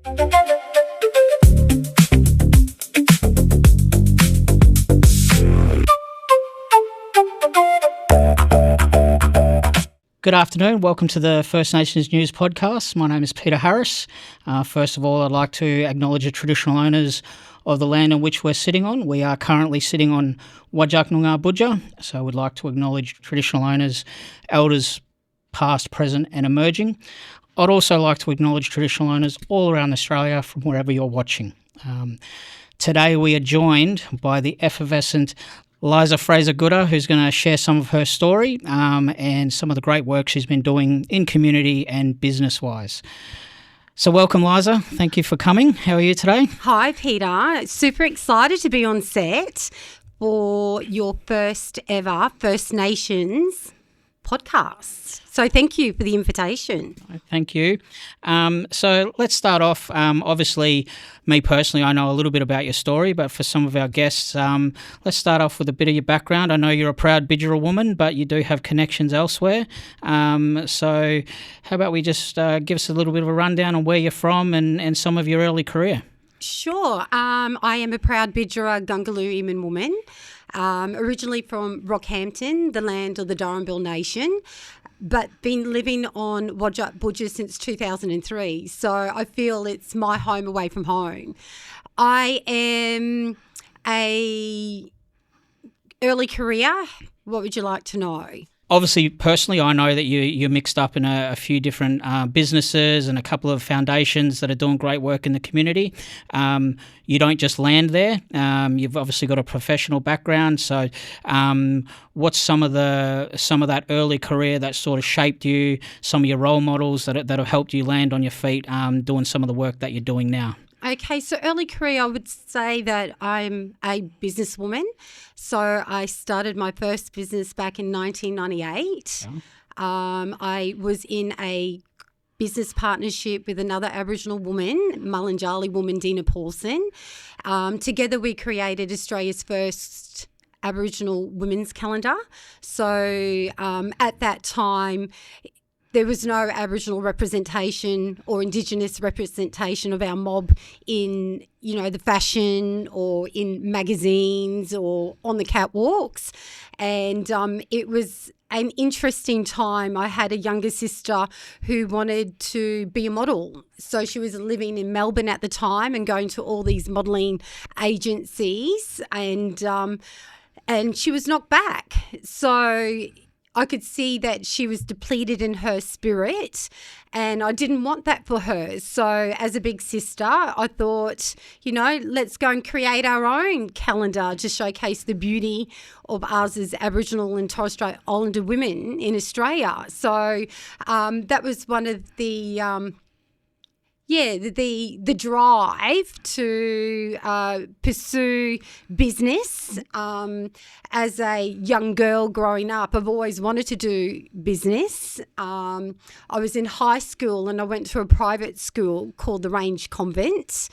Good afternoon. Welcome to the First Nations News Podcast. My name is Peter Harris. First of all, I'd like to acknowledge the traditional owners of the land on which we're sitting on. We are currently sitting on Whadjuk Noongar Boodja, so we'd like to acknowledge traditional owners, elders past, present and emerging. I'd also like to acknowledge traditional owners all around Australia from wherever you're watching. Today we are joined by the effervescent Liza Fraser-Gooda, who's going to share some of her story and some of the great work she's been doing in community and business-wise. So welcome, Liza. Thank you for coming. How are you today? Hi, Peter. Super excited to be on set for your first ever First Nations podcast. So thank you for the invitation. Thank you. So let's start off. Obviously, me personally, I know a little bit about your story, but for some of our guests, let's start off with a bit of your background. I know you're a proud Bidjara woman, but you do have connections elsewhere. So how about we just give us a little bit of a rundown on where you're from and some of your early career? Sure. I am a proud Bidjara Ghangulu and Iman woman, originally from Rockhampton, the land of the Daranbil Nation, but been living on Whadjuk Boodja since 2003. So I feel it's my home away from home. I am a early career. What would you like to know? Obviously, personally, I know that you're mixed up in a few different businesses and a couple of foundations that are doing great work in the community. You don't just land there. You've obviously got a professional background. So, what's some of that early career that sort of shaped you? Some of your role models that have helped you land on your feet, doing some of the work that you're doing now. Okay, so early career, I would say that I'm a businesswoman. So I started my first business back in 1998. Yeah. I was in a business partnership with another Aboriginal woman, Mullinjali woman, Dina Paulson. Together we created Australia's first Aboriginal women's calendar. So at that time, there was no Aboriginal representation or Indigenous representation of our mob in, the fashion or in magazines or on the catwalks. And it was an interesting time. I had a younger sister who wanted to be a model. So she was living in Melbourne at the time and going to all these modelling agencies and she was knocked back. So I could see that she was depleted in her spirit and I didn't want that for her. So as a big sister, I thought, let's go and create our own calendar to showcase the beauty of us as Aboriginal and Torres Strait Islander women in Australia. So that was one of the the drive to pursue business. As a young girl growing up, I've always wanted to do business. I was in high school and I went to a private school called the Range Convent,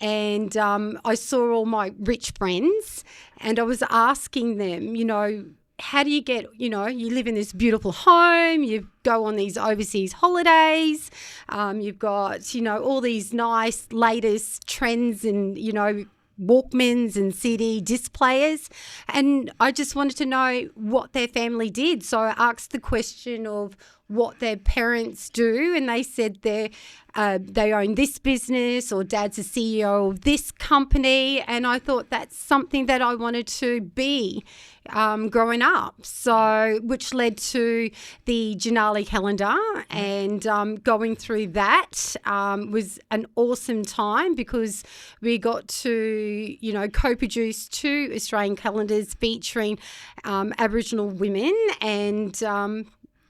and I saw all my rich friends and I was asking them, how do you get, you live in this beautiful home, you go on these overseas holidays, you've got, all these nice latest trends and, Walkmans and CD disc players. And I just wanted to know what their family did. So I asked the question of what their parents do, and they said they own this business or dad's a CEO of this company, and I thought that's something that I wanted to be growing up. So which led to the Janali calendar, and going through that was an awesome time because we got to co-produce 2 Australian calendars featuring Aboriginal women and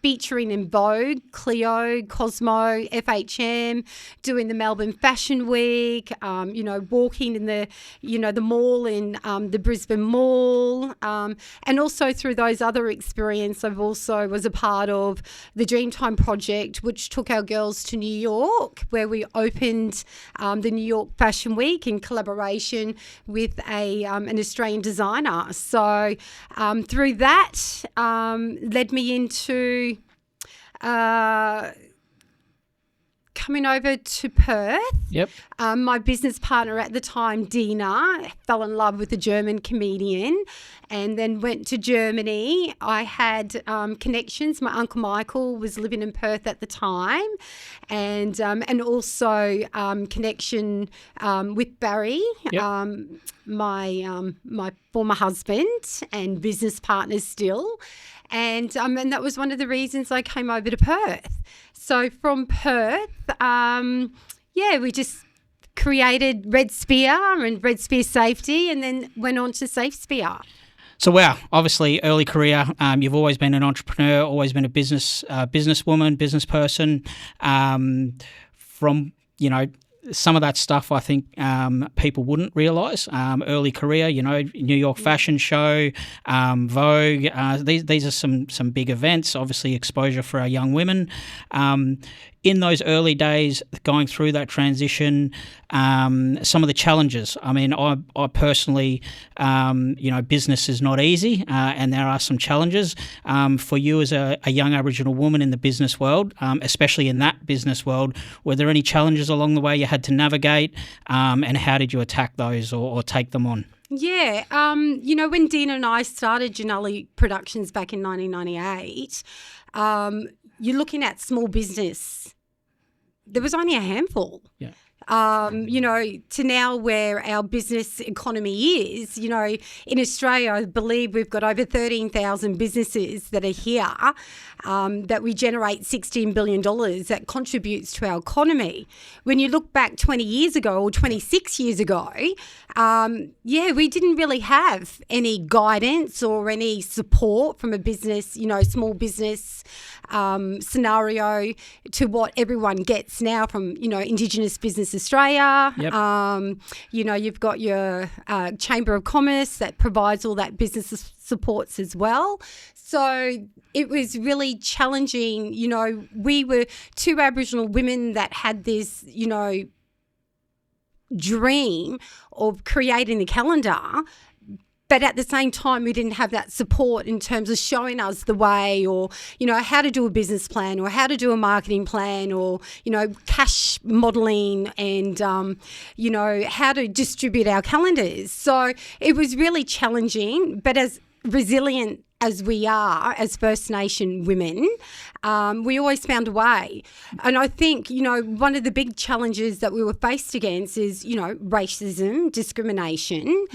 featuring in Vogue, Clio, Cosmo, FHM, doing the Melbourne Fashion Week, walking in the mall in the Brisbane Mall, and also through those other experiences, I've also was a part of the Dreamtime project, which took our girls to New York, where we opened the New York Fashion Week in collaboration with an Australian designer. So through that led me into coming over to Perth. Yep. My business partner at the time, Dina, fell in love with a German comedian and then went to Germany. I had connections. My Uncle Michael was living in Perth at the time, and also connection with Barry, my former husband and business partner still. And that was one of the reasons I came over to Perth. So from Perth, we just created SafeSpear and SafeSpear Safety, and then went on to SafeSpear. So, wow, obviously early career, you've always been an entrepreneur, always been a businesswoman, business person. From, some of that stuff I think people wouldn't realise. Early career, New York Fashion Show, Vogue. These are some big events, obviously exposure for our young women. In those early days, going through that transition, some of the challenges. I mean, I personally, business is not easy, and there are some challenges. For you as a young Aboriginal woman in the business world, especially in that business world, were there any challenges along the way you had to navigate, and how did you attack those or take them on? Yeah, when Dina and I started Janelli Productions back in 1998, you're looking at small business. There was only a handful. Yeah. To now where our business economy is, in Australia, I believe we've got over 13,000 businesses that are here, that we generate $16 billion that contributes to our economy. When you look back 20 years ago or 26 years ago, we didn't really have any guidance or any support from a business, small business scenario to what everyone gets now from, Indigenous Business Australia. Yep. You've got your Chamber of Commerce that provides all that business supports as well. So it was really challenging. We were two Aboriginal women that had this, dream of creating the calendar. But at the same time, we didn't have that support in terms of showing us the way, or, how to do a business plan, or how to do a marketing plan, or, cash modelling, and, how to distribute our calendars. So it was really challenging, but as resilient as we are as First Nation women, we always found a way. And I think, one of the big challenges that we were faced against is, racism, discrimination,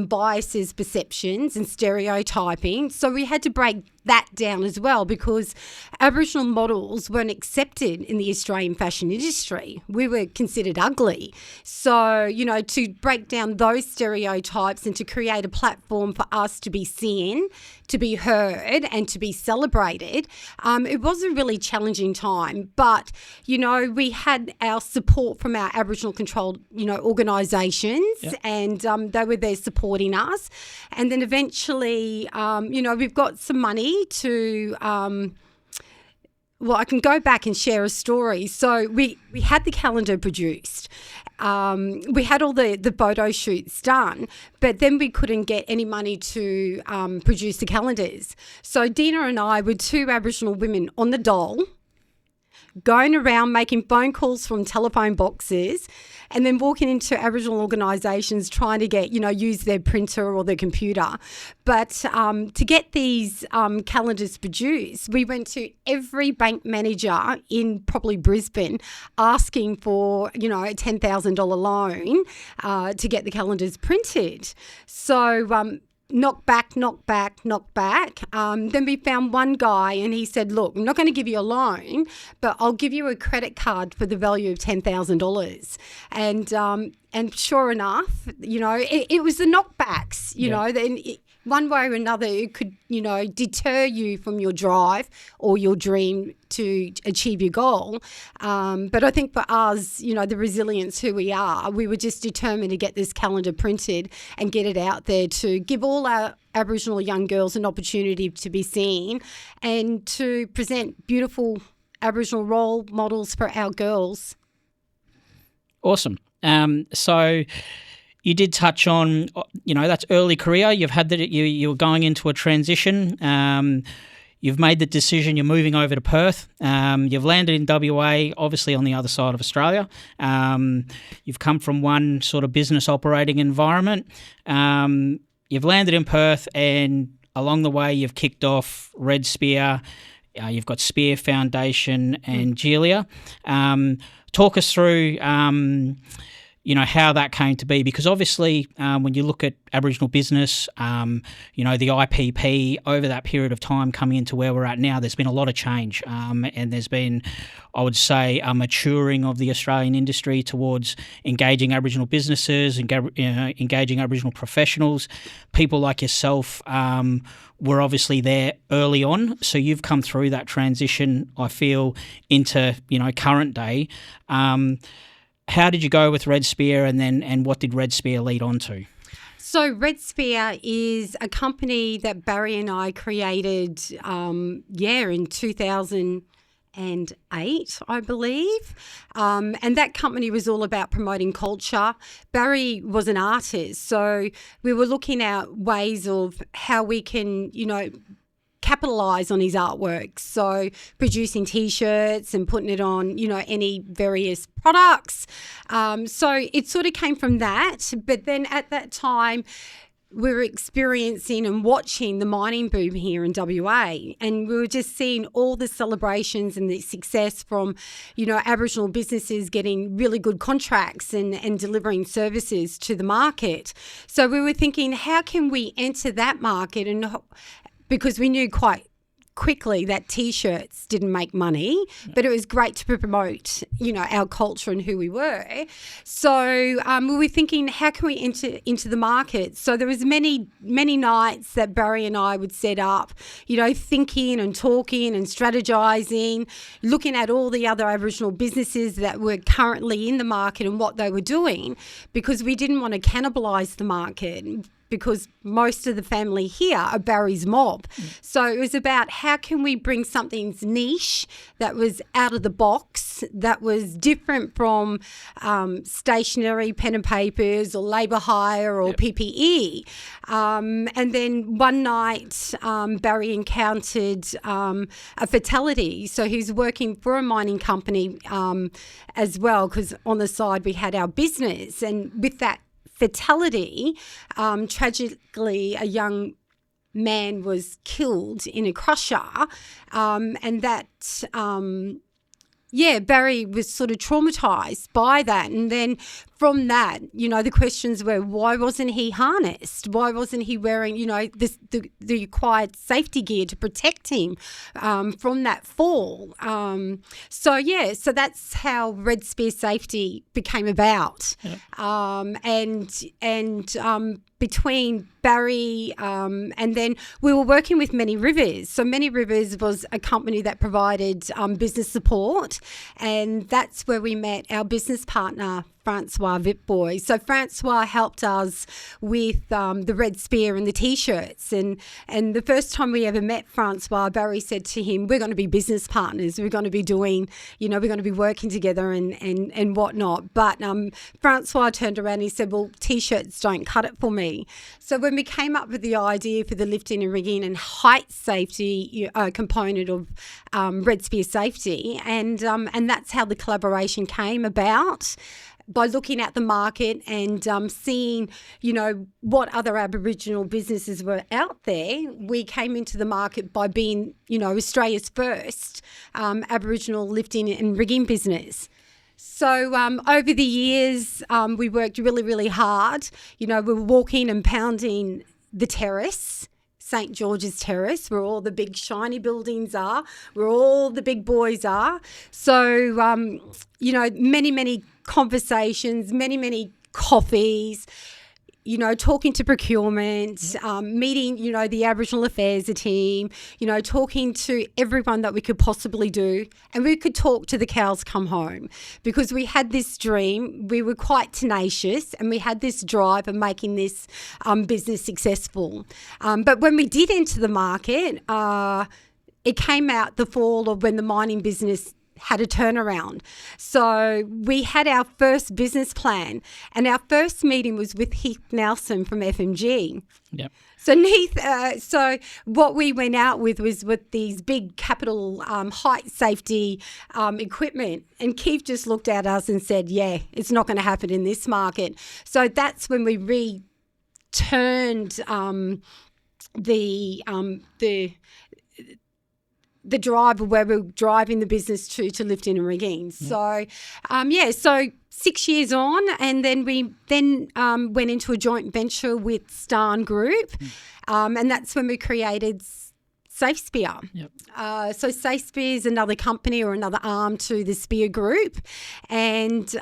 biases, perceptions and stereotyping. So we had to break that down as well, because Aboriginal models weren't accepted in the Australian fashion industry. We were considered ugly. So, to break down those stereotypes and to create a platform for us to be seen, to be heard and to be celebrated, it was a really challenging time. But, we had our support from our Aboriginal controlled, organisations, and they were there supporting us. And then eventually, we've got some money to I can go back and share a story. So we had the calendar produced. We had all the photo shoots done, but then we couldn't get any money to produce the calendars. So Dina and I were two Aboriginal women on the dole, going around making phone calls from telephone boxes, and then walking into Aboriginal organisations trying to get, use their printer or their computer. But to get these calendars produced, we went to every bank manager in probably Brisbane asking for, a $10,000 loan to get the calendars printed. So knock back. Then we found one guy and he said, look, I'm not going to give you a loan, but I'll give you a credit card for the value of $10,000. And sure enough, it was the knockbacks, then one way or another, it could, deter you from your drive or your dream to achieve your goal. But I think for us, the resilience who we are, we were just determined to get this calendar printed and get it out there to give all our Aboriginal young girls an opportunity to be seen and to present beautiful Aboriginal role models for our girls. Awesome. So you did touch on, that's early career. You've had that. You were going into a transition. You've made the decision, you're moving over to Perth. You've landed in WA, obviously on the other side of Australia. You've come from one sort of business operating environment. You've landed in Perth, and along the way you've kicked off SafeSpear. You've got Spear Foundation and Gelia. Talk us through how that came to be, because obviously when you look at Aboriginal business, the IPP over that period of time coming into where we're at now, there's been a lot of change, and there's been, I would say, a maturing of the Australian industry towards engaging Aboriginal businesses, engaging Aboriginal professionals. People like yourself were obviously there early on, so you've come through that transition, I feel, into current day. How did you go with SafeSpear, and what did SafeSpear lead on to? So SafeSpear is a company that Barry and I created, in 2008, I believe. And that company was all about promoting culture. Barry was an artist, so we were looking at ways of how we can, capitalise on his artwork. So producing T-shirts and putting it on, any various products. So it sort of came from that. But then at that time, we were experiencing and watching the mining boom here in WA, and we were just seeing all the celebrations and the success from, Aboriginal businesses getting really good contracts and delivering services to the market. So we were thinking, how can we enter that market? And because we knew quite quickly that T-shirts didn't make money, but it was great to promote, our culture and who we were. So we were thinking, how can we enter into the market? So there was many nights that Barry and I would set up, thinking and talking and strategizing, looking at all the other Aboriginal businesses that were currently in the market and what they were doing, because we didn't want to cannibalise the market, because most of the family here are Barry's mob. So it was about how can we bring something niche that was out of the box, that was different from stationery, pen and papers, or labour hire, or PPE. And then one night, Barry encountered a fatality. So he was working for a mining company as well, because on the side we had our business. And with that fatality, tragically, a young man was killed in a crusher, and that Barry was sort of traumatised by that. And then from that, the questions were, why wasn't he harnessed? Why wasn't he wearing, the required safety gear to protect him from that fall? So that's how SafeSpear Safety became about. Between Barry and then we were working with Many Rivers. So Many Rivers was a company that provided business support, and that's where we met our business partner, Francois Vipboy. So Francois helped us with the SafeSpear and the T-shirts. And the first time we ever met Francois, Barry said to him, we're going to be business partners. We're going to be doing, we're going to be working together and whatnot. But Francois turned around and he said, well, T-shirts don't cut it for me. So when we came up with the idea for the lifting and rigging and height safety component of SafeSpear Safety, and that's how the collaboration came about, by looking at the market and seeing, what other Aboriginal businesses were out there. We came into the market by being, Australia's first Aboriginal lifting and rigging business. So over the years, we worked really, really hard. We were walking and pounding the terrace, St. George's Terrace, where all the big shiny buildings are, where all the big boys are. So, many, many conversations, many, many coffees, talking to procurement, meeting, the Aboriginal Affairs team, talking to everyone that we could possibly do. And we could talk to the cows come home, because we had this dream. We were quite tenacious, and we had this drive of making this business successful. But when we did enter the market, it came out the fall of when the mining business had a turnaround. So we had our first business plan, and our first meeting was with Heath Nelson from FMG. Yep. So so what we went out with was with these big capital height safety equipment, and Keith just looked at us and said, "Yeah, it's not going to happen in this market." So that's when we returned the drive of where we're driving the business to lifting and rigging. Yeah. So 6 years on, and then we went into a joint venture with Starn Group, and that's when we created SafeSpear. Yep. So SafeSpear is another company or another arm to the Spear Group, and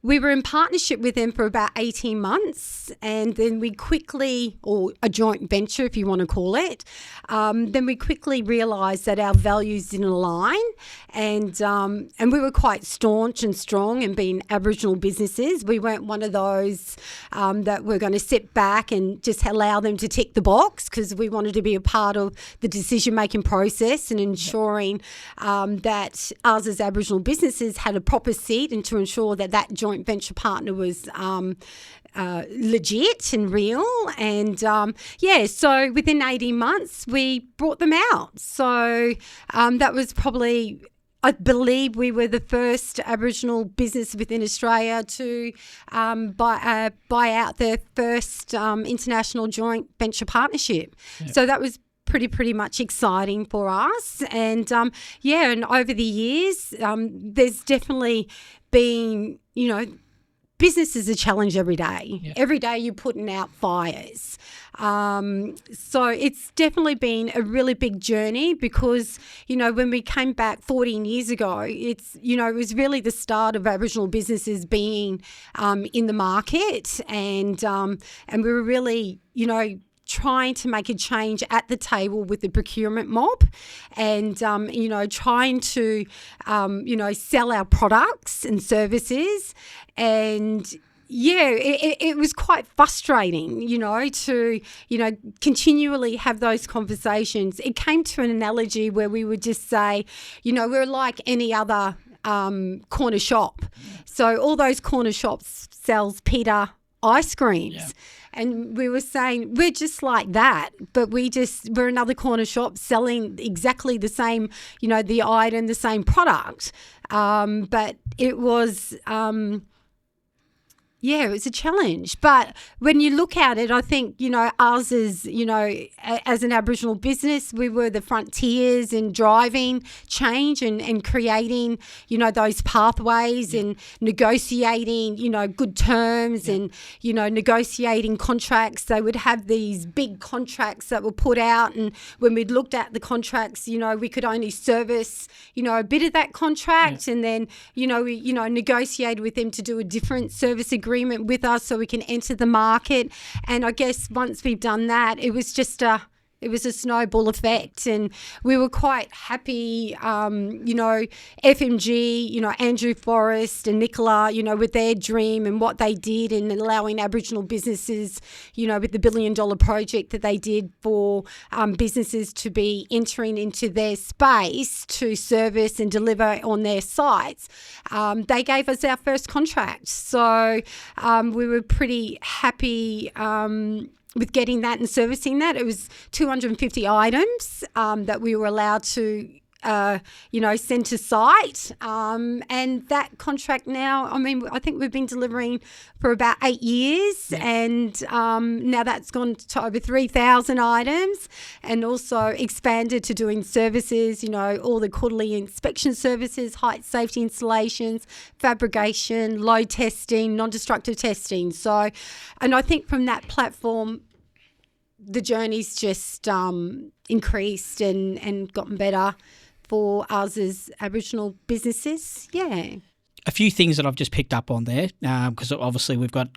we were in partnership with them for about 18 months, and then we quickly, or a joint venture if you want to call it, then we quickly realised that our values didn't align, and we were quite staunch and strong in being Aboriginal businesses. We weren't one of those that were going to sit back and just allow them to tick the box, because we wanted to be a part of the decision-making process and ensuring that us as Aboriginal businesses had a proper seat, and to ensure that that joint venture partner was legit and real. And so within 18 months we brought them out. So that was probably, I believe we were the first Aboriginal business within Australia to buy out their first international joint venture partnership. Yep. So that was pretty much exciting for us. And and over the years, there's definitely been, business is a challenge every day. Yeah. Every day you're putting out fires. So it's definitely been a really big journey, because, when we came back 14 years ago, it was really the start of Aboriginal businesses being in the market, and we were really, trying to make a change at the table with the procurement mob, and trying to sell our products and services. And it was quite frustrating, to continually have those conversations. It came to an analogy where we would just say, we're like any other corner shop. So all those corner shops sells Peter ice creams. Yeah. And we were saying we're just like that, but we're another corner shop selling exactly the same, the item, the same product. But it was, it was a challenge. But when you look at it, I think, us as, as an Aboriginal business, we were the frontiers in driving change and creating, those pathways, and negotiating, good terms, and, negotiating contracts. They would have these big contracts that were put out, and when we'd looked at the contracts, we could only service, a bit of that contract, and then, we, negotiated with them to do a different service agreement with us so we can enter the market. And I guess once we've done that, it was just a snowball effect, and we were quite happy. FMG, Andrew Forrest and Nicola, with their dream and what they did in allowing Aboriginal businesses, with the $1 billion project that they did for businesses to be entering into their space to service and deliver on their sites. They gave us our first contract. So we were pretty happy with getting that and servicing that. It was 250 items that we were allowed to, send to site. And that contract now, I think we've been delivering for about 8 years, and now that's gone to over 3,000 items, and also expanded to doing services, all the quarterly inspection services, height safety installations, fabrication, load testing, non-destructive testing. So, and I think from that platform, the journey's just increased and gotten better for us as Aboriginal businesses. Yeah. A few things that I've just picked up on there, because obviously we've got,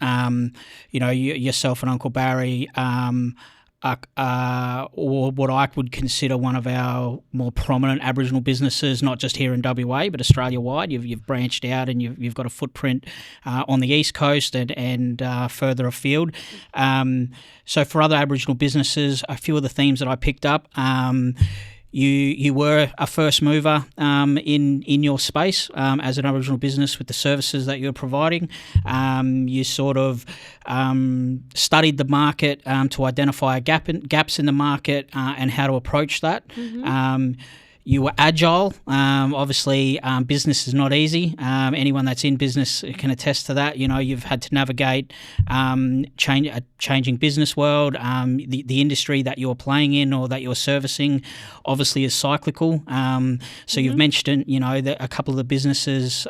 yourself and Uncle Barry, or what I would consider one of our more prominent Aboriginal businesses, not just here in WA, but Australia-wide. You've branched out, and you've got a footprint on the East Coast and further afield. So for other Aboriginal businesses, a few of the themes that I picked up, you were a first mover in your space as an Aboriginal business with the services that you're providing. You sort of studied the market to identify gaps in the market and how to approach that. You were agile. Obviously, business is not easy. Anyone that's in business can attest to that. You've had to navigate a changing business world. The industry that you're playing in or that you're servicing obviously is cyclical. So you've mentioned, a couple of the businesses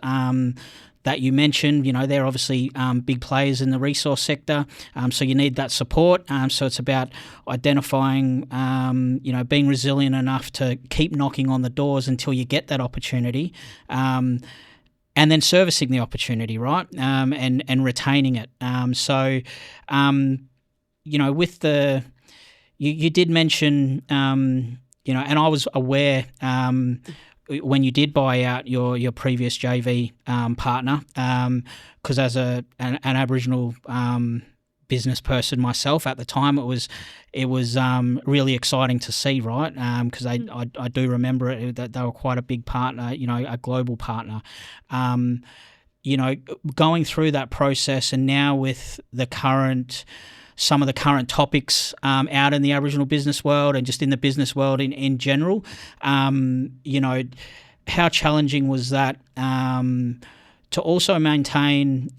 that you mentioned, they're obviously big players in the resource sector, so you need that support. So it's about identifying, being resilient enough to keep knocking on the doors until you get that opportunity, and then servicing the opportunity, right, and retaining it. With the you did mention, and I was aware when you did buy out your previous JV partner, because as an Aboriginal business person myself at the time, it was really exciting to see, right? Because I do remember it, that they were quite a big partner, a global partner. Going through that process, and now with some of the current topics out in the Aboriginal business world and just in the business world in general, how challenging was that to also maintain,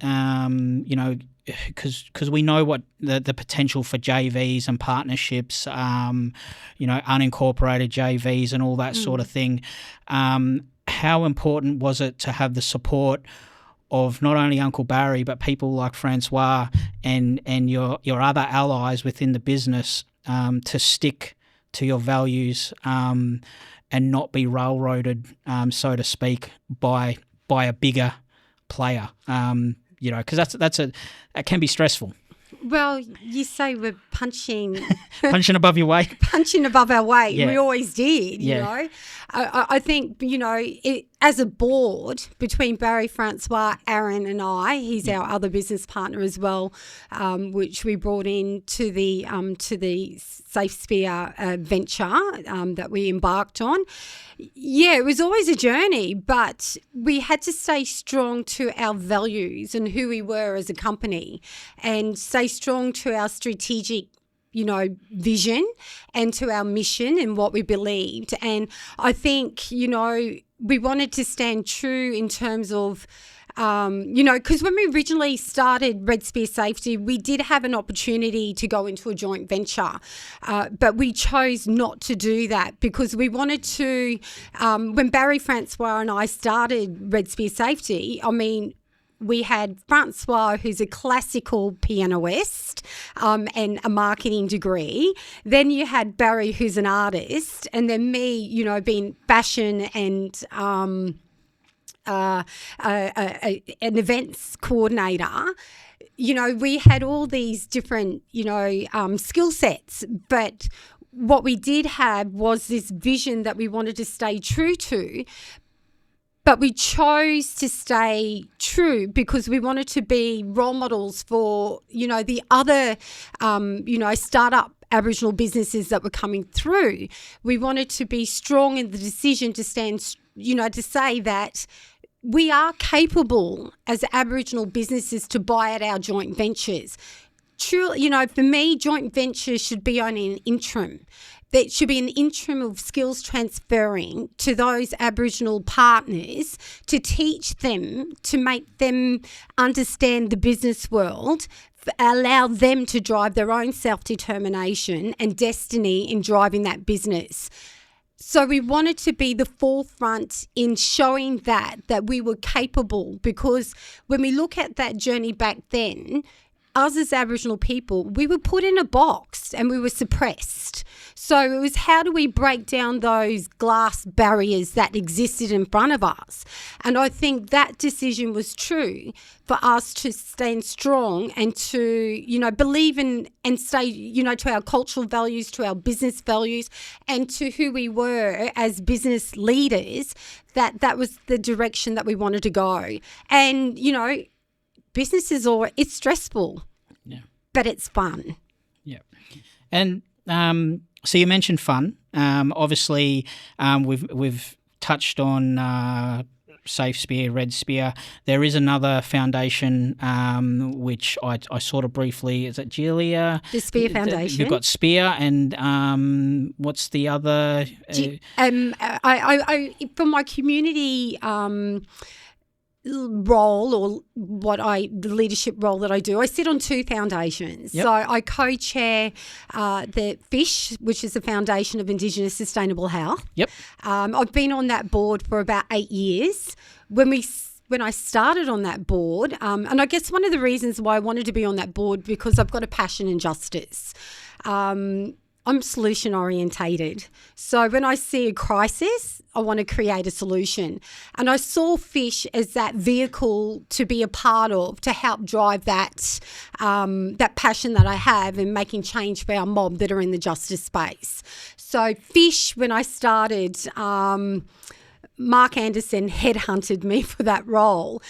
because we know what the potential for JVs and partnerships, unincorporated JVs and all that sort of thing. How important was it to have the support of not only Uncle Barry, but people like Francois and your other allies within the business to stick to your values and not be railroaded, so to speak, by a bigger player? Because that can be stressful. Well, you say we're punching above your weight. Punching above our weight. Yeah. We always did, I think, as a board, between Barry, Francois, Aaron and I, he's our other business partner as well, which we brought in to the SafeSpear venture that we embarked on. Yeah, it was always a journey, but we had to stay strong to our values and who we were as a company, and stay strong to our strategic vision and to our mission and what we believed. And I think, we wanted to stand true in terms of, because when we originally started Red Spear Safety, we did have an opportunity to go into a joint venture, but we chose not to do that because we wanted to, when Barry, Francois and I started Red Spear Safety, we had Francois, who's a classical pianist and a marketing degree. Then you had Barry, who's an artist. And then me, being fashion and an events coordinator. We had all these different, skill sets. But what we did have was this vision that we wanted to stay true to. But we chose to stay true because we wanted to be role models for, the other, startup Aboriginal businesses that were coming through. We wanted to be strong in the decision to stand, to say that we are capable as Aboriginal businesses to buy out our joint ventures. Truly, for me, joint ventures should be only an interim. There should be an interim of skills transferring to those Aboriginal partners to teach them, to make them understand the business world, allow them to drive their own self-determination and destiny in driving that business. So we wanted to be the forefront in showing that we were capable, because when we look at that journey back then, us as Aboriginal people, we were put in a box and we were suppressed. So it was, how do we break down those glass barriers that existed in front of us? And I think that decision was true for us to stand strong and to, believe in and stay, to our cultural values, to our business values, and to who we were as business leaders, that was the direction that we wanted to go. And, business is it's stressful, but it's fun. Yeah. And So you mentioned fun. Obviously, we've touched on SafeSpear, RedSpear. There is another foundation which I sort of briefly, is it Julia? The Spear Foundation. You've got Spear, and what's the other? From my community role, or the leadership role that I do, I sit on two foundations. Yep. So I co-chair the FISH, which is the Foundation of Indigenous Sustainable Health. Yep. I've been on that board for about 8 years. When I started on that board, and I guess one of the reasons why I wanted to be on that board, because I've got a passion in justice. I'm solution orientated. So when I see a crisis, I want to create a solution. And I saw FISH as that vehicle to be a part of, to help drive that passion that I have in making change for our mob that are in the justice space. So FISH, when I started, Mark Anderson headhunted me for that role.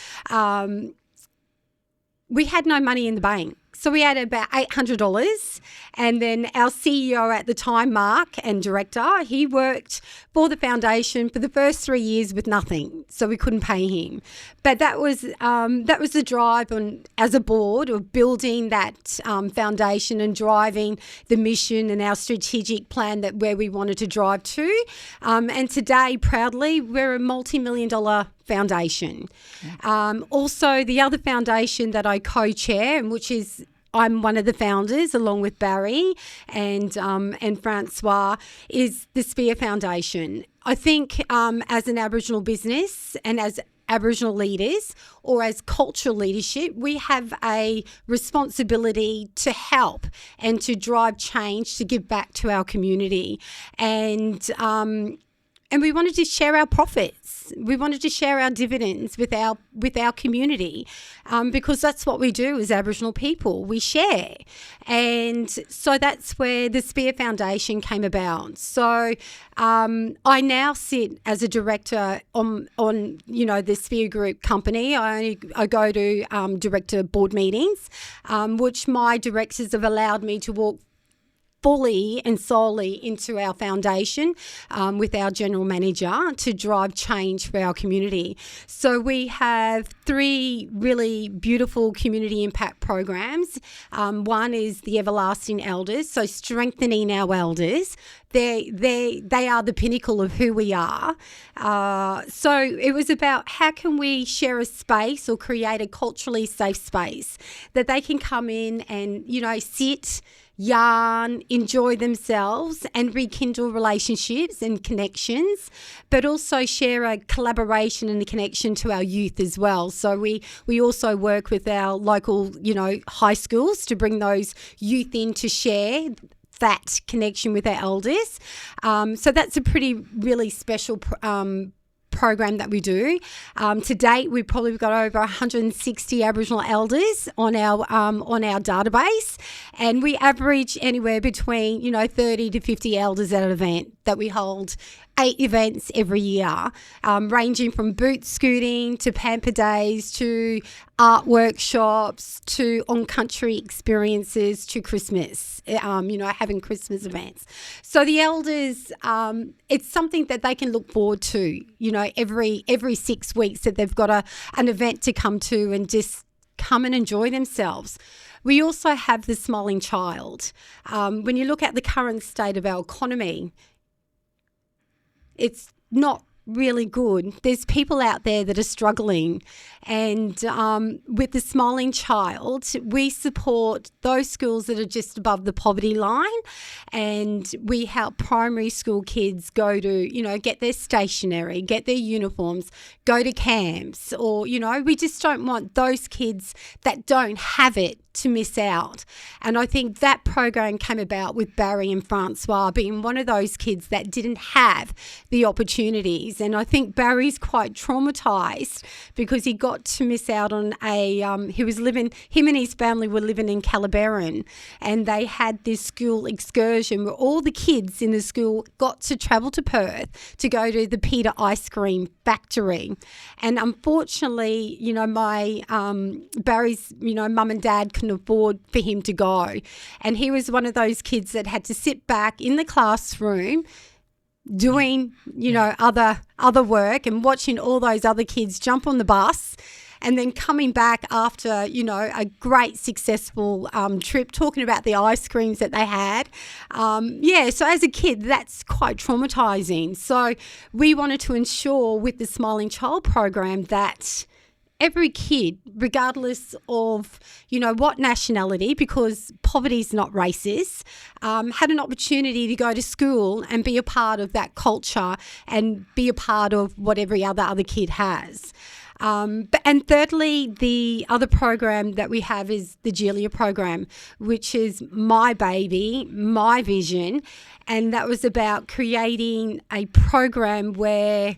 We had no money in the bank. So we had about $800, and then our CEO at the time, Mark, and director, he worked for the foundation for the first 3 years with nothing, so we couldn't pay him. But that was the drive as a board of building that foundation and driving the mission and our strategic plan where we wanted to drive to. And today, proudly, we're a multi-million-dollar foundation. Also, the other foundation that I co-chair, and which is I'm one of the founders, along with Barry and Francois, is the Spear Foundation. I think as an Aboriginal business and as Aboriginal leaders, or as cultural leadership, we have a responsibility to help and to drive change, to give back to our community. And we wanted to share our profits. We wanted to share our dividends with our community, because that's what we do as Aboriginal people. We share. And so that's where the Spear Foundation came about. So I now sit as a director on the Spear Group company. I go to director board meetings, which my directors have allowed me to walk fully and solely into our foundation with our general manager to drive change for our community. So we have 3 really beautiful community impact programs. One is the Everlasting Elders, so strengthening our elders. They are the pinnacle of who we are. So it was about how can we share a space or create a culturally safe space that they can come in and, sit, yarn, enjoy themselves and rekindle relationships and connections, but also share a collaboration and a connection to our youth as well. So we also work with our local, high schools to bring those youth in to share that connection with our elders. So that's a really special program that we do. To date, we've probably got over 160 Aboriginal elders on our database, and we average anywhere between 30 to 50 elders at an event that we hold. 8 events every year, ranging from boot scooting to pamper days to art workshops to on-country experiences to Christmas, having Christmas events. So the elders, it's something that they can look forward to, every 6 weeks that they've got an event to come to and just come and enjoy themselves. We also have the Smiling Child. When you look at the current state of our economy, it's not really good. There's people out there that are struggling, and with the Smiling Child, we support those schools that are just above the poverty line, and we help primary school kids go to, get their stationery, get their uniforms, go to camps, or, we just don't want those kids that don't have it to miss out. And I think that program came about with Barry and Francois being one of those kids that didn't have the opportunities. is. And I think Barry's quite traumatised because he got to miss out on him and his family were living in Calabarin, and they had this school excursion where all the kids in the school got to travel to Perth to go to the Peter ice cream factory. And unfortunately, my Barry's, mum and dad couldn't afford for him to go. And he was one of those kids that had to sit back in the classroom doing, other work and watching all those other kids jump on the bus, and then coming back after, a great successful trip, talking about the ice creams that they had. So as a kid, that's quite traumatising. So we wanted to ensure with the Smiling Child program that every kid, regardless of, what nationality, because poverty is not racist, had an opportunity to go to school and be a part of that culture and be a part of what every other kid has. And thirdly, the other program that we have is the Gelia program, which is my baby, my vision. And that was about creating a program where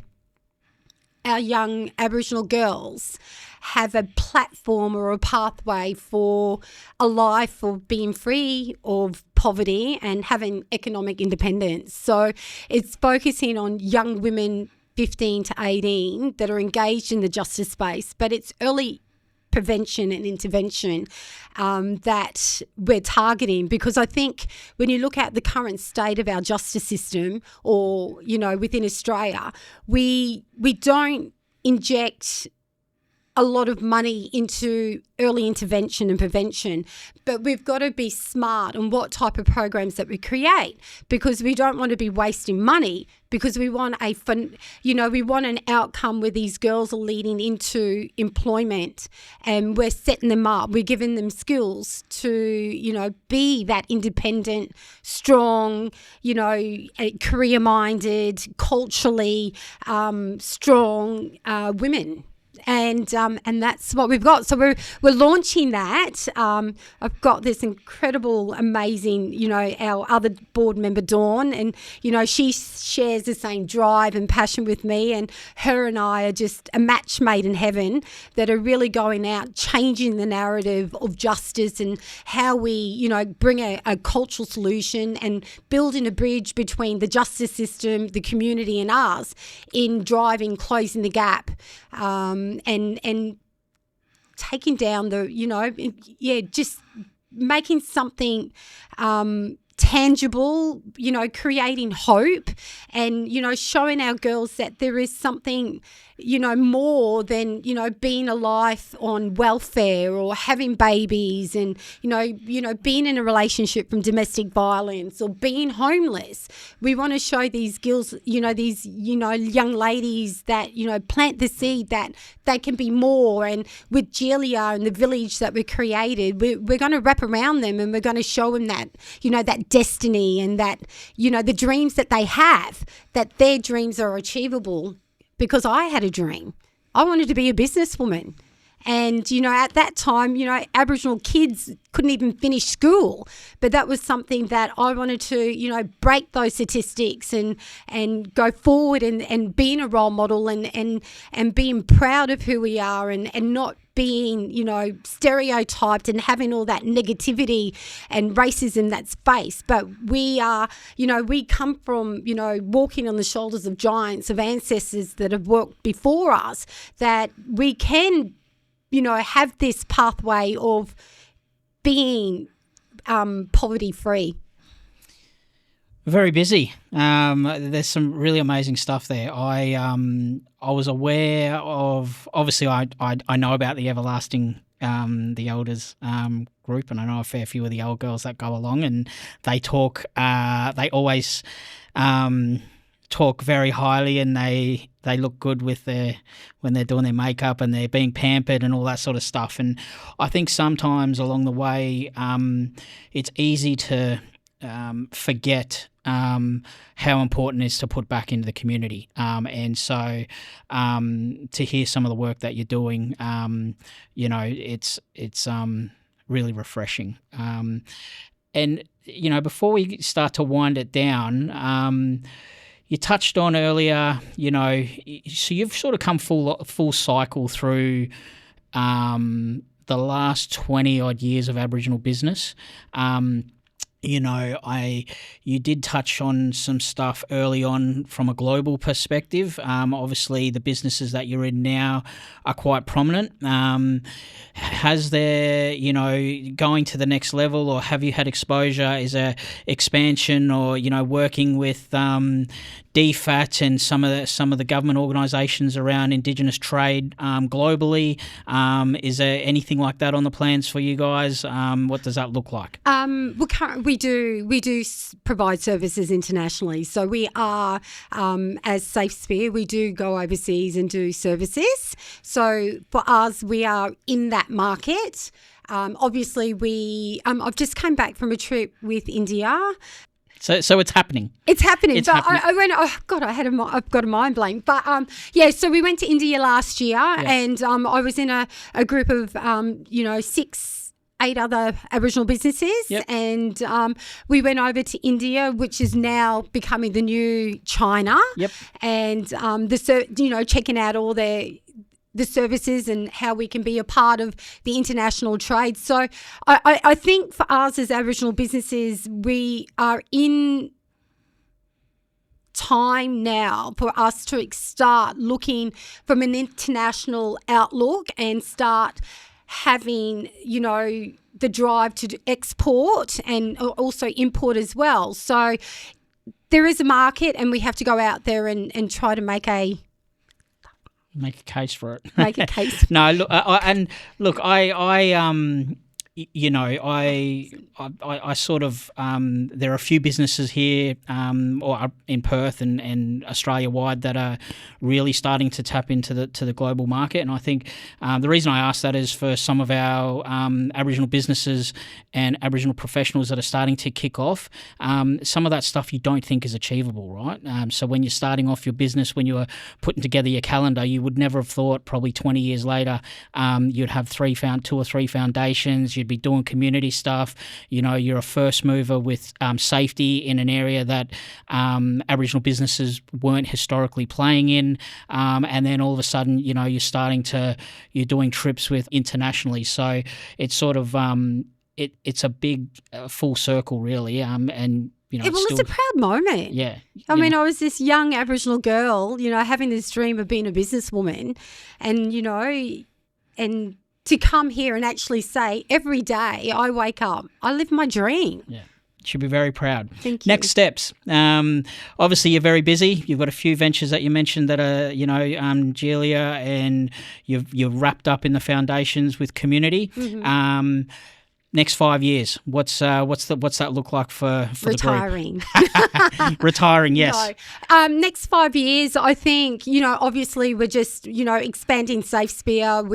our young Aboriginal girls have a platform or a pathway for a life of being free of poverty and having economic independence. So it's focusing on young women 15 to 18 that are engaged in the justice space, but it's early prevention and intervention that we're targeting, because I think when you look at the current state of our justice system, or within Australia, we don't inject a lot of money into early intervention and prevention, but we've got to be smart on what type of programs that we create, because we don't want to be wasting money, because we want we want an outcome where these girls are leading into employment, and we're setting them up, we're giving them skills to be that independent, strong, career-minded, culturally strong women. And that's what we've got. So we're launching that. I've got this incredible, amazing, our other board member, Dawn, and, she shares the same drive and passion with me, and her and I are just a match made in heaven, that are really going out, changing the narrative of justice and how we, bring a cultural solution and building a bridge between the justice system, the community and us in driving, closing the gap. And taking down just making something tangible, creating hope, and, showing our girls that there is something, more than, being a life on welfare or having babies and, being in a relationship from domestic violence or being homeless. We want to show these girls, these, young ladies that, plant the seed that they can be more. And with Gelia and the village that we created, we're going to wrap around them, and we're going to show them that, that destiny, and that, the dreams that they have, that their dreams are achievable. Because I had a dream. I wanted to be a businesswoman. And, at that time, Aboriginal kids couldn't even finish school. But that was something that I wanted to, break those statistics and go forward and being a role model and being proud of who we are and not being, stereotyped and having all that negativity and racism that's faced. But we are, we come from, walking on the shoulders of giants, of ancestors that have worked before us, that we can, have this pathway of being poverty free. Very busy. There's some really amazing stuff there. I was aware of, obviously I know about the Everlasting, the Elders group, and I know a fair few of the old girls that go along, and they talk, they always talk very highly, and they look good with when they're doing their makeup and they're being pampered and all that sort of stuff. And I think sometimes along the way, it's easy to forget how important it is to put back into the community. And so to hear some of the work that you're doing, it's really refreshing. And, before we start to wind it down, you touched on earlier, so you've sort of come full cycle through the last 20 odd years of Aboriginal business. You did touch on some stuff early on from a global perspective. Obviously, the businesses that you're in now are quite prominent. Has there, going to the next level, or have you had exposure? Is there expansion, or working with DFAT and some of the government organisations around Indigenous trade globally? Is there anything like that on the plans for you guys? What does that look like? We do provide services internationally. So we are, as SafeSpear, we do go overseas and do services. So for us, we are in that market. Obviously, I've just come back from a trip with India. So it's happening. It's happening. It's but happening. I went, oh God, I've got a mind blank. But so we went to India last year, and I was in a group of 8 other Aboriginal businesses, and we went over to India, which is now becoming the new China. And checking out all the services and how we can be a part of the international trade. So I think for us as Aboriginal businesses, we are in time now for us to start looking from an international outlook and start having, the drive to export and also import as well. So there is a market, and we have to go out there and try to make a case for it. Make a case. No, look, I sort of there are a few businesses here or in Perth and Australia wide that are really starting to tap into the global market, and I think the reason I ask that is for some of our Aboriginal businesses and Aboriginal professionals that are starting to kick off. Some of that stuff you don't think is achievable, right? So when you're starting off your business, when you were putting together your calendar, you would never have thought probably 20 years later you'd have 2 or 3 foundations. You'd be doing community stuff. You're a first mover with safety in an area that Aboriginal businesses weren't historically playing in, and then all of a sudden, you're doing trips with internationally. So it's sort of it's a big full circle, really, and. It's a proud moment. Yeah. I mean, I was this young Aboriginal girl, having this dream of being a businesswoman, and and to come here and actually say every day I wake up, I live my dream. Yeah. Should be very proud. Thank you. Next steps. Obviously, you're very busy. You've got a few ventures that you mentioned that are, Gelia, and you're wrapped up in the foundations with community. Mm-hmm. Next 5 years, what's that look like for Retiring. The group? Retiring, yes. No. Next 5 years, I think, obviously we're just, expanding SafeSpear.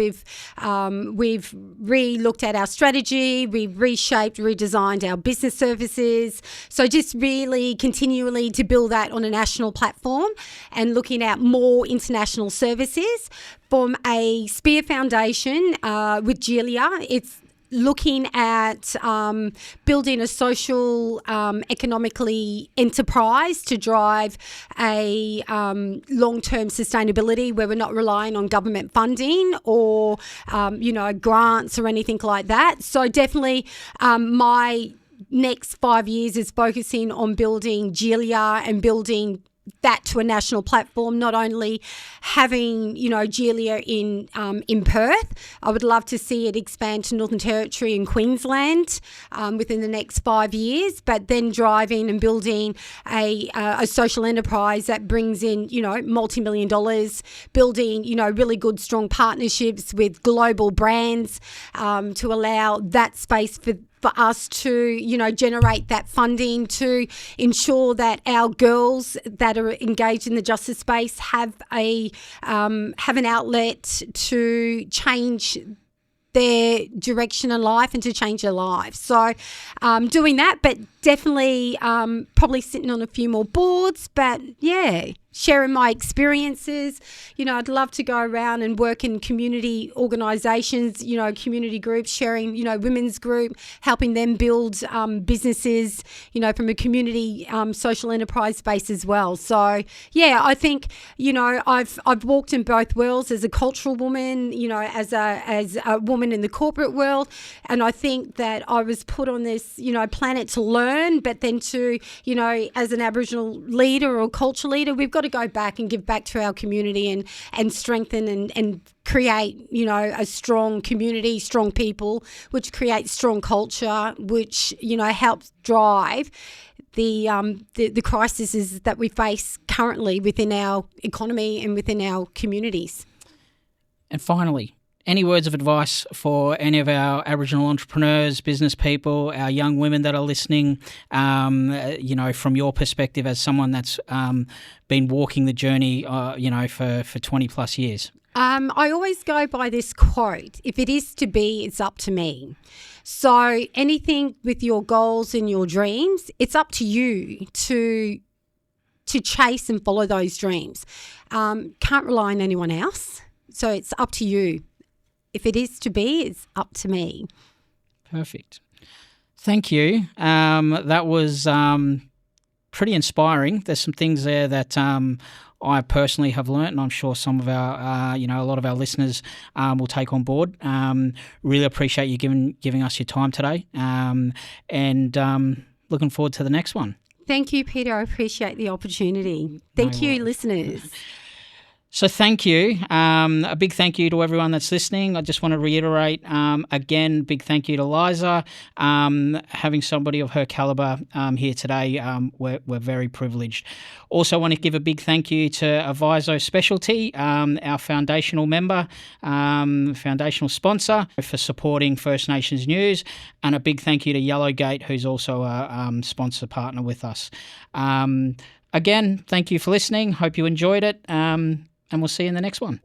We've re-looked at our strategy. We've reshaped, redesigned our business services. So just really continually to build that on a national platform and looking at more international services. From a Spear Foundation with Gelia, it's looking at building a social, economically enterprise to drive a long-term sustainability where we're not relying on government funding or, grants or anything like that. So definitely my next 5 years is focusing on building Gelia and building that to a national platform, not only having, Gelia in Perth. I would love to see it expand to Northern Territory and Queensland within the next 5 years, but then driving and building a social enterprise that brings in, multi-million dollars, building, really good, strong partnerships with global brands to allow that space for us to, generate that funding to ensure that our girls that are engaged in the justice space have an outlet to change their direction in life and to change their lives. So doing that, but definitely probably sitting on a few more boards. But yeah, sharing my experiences. I'd love to go around and work in community organisations, community groups, sharing, women's group, helping them build businesses, from a community social enterprise space as well. So, yeah, I think, I've walked in both worlds as a cultural woman, as a woman in the corporate world. And I think that I was put on this, planet to learn, but then to, as an Aboriginal leader or culture leader, we've got to go back and give back to our community and strengthen and create, a strong community, strong people, which creates strong culture, which, helps drive the crises that we face currently within our economy and within our communities. And finally, any words of advice for any of our Aboriginal entrepreneurs, business people, our young women that are listening, from your perspective as someone that's been walking the journey, for 20 plus years? I always go by this quote: if it is to be, it's up to me. So anything with your goals and your dreams, it's up to you to chase and follow those dreams. Can't rely on anyone else. So it's up to you. If it is to be, it's up to me. Perfect. Thank you. That was pretty inspiring. There's some things there that I personally have learnt, and I'm sure some of our, a lot of our listeners will take on board. Really appreciate you giving us your time today, and looking forward to the next one. Thank you, Peter. I appreciate the opportunity. Thank you, listeners. So thank you. A big thank you to everyone that's listening. I just want to reiterate, again, big thank you to Liza. Having somebody of her calibre here today, we're very privileged. Also want to give a big thank you to Aviso Specialty, our foundational member, foundational sponsor, for supporting First Nations News, and a big thank you to Yellowgate, who's also a sponsor partner with us. Again, thank you for listening. Hope you enjoyed it. And we'll see you in the next one.